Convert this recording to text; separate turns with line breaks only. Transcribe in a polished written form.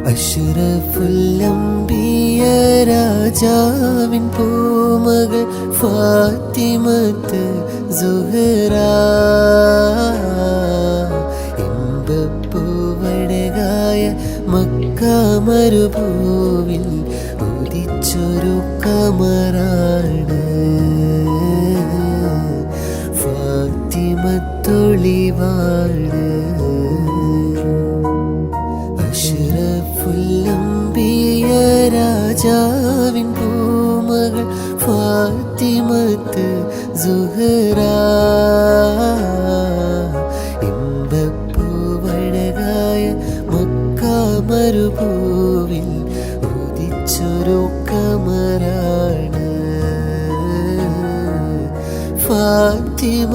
അഷ്റഫുൽ അംബിയ രാജാവിൻ പൂമകൾ ഫാത്തിമത്ത് സുഹറ ഇമ്പപ്പൂവഴകായ മക്ക മരുഭൂവിൽ ഉദിച്ചൊരു കമറാണ് ഫാത്തിമത്തൊളിവാണ്. അഷ്റഫുൽ അംബിയ രാജാവിൻ പൂമകൾ ഫാത്തിമത്ത് സുഹറ ഇമ്പപ്പൂവഴകായ മക്ക മരുഭൂവിൽ ഉദിച്ചൊരു കമറാണ് ഫാത്തിമത്തൊളിവാണ്.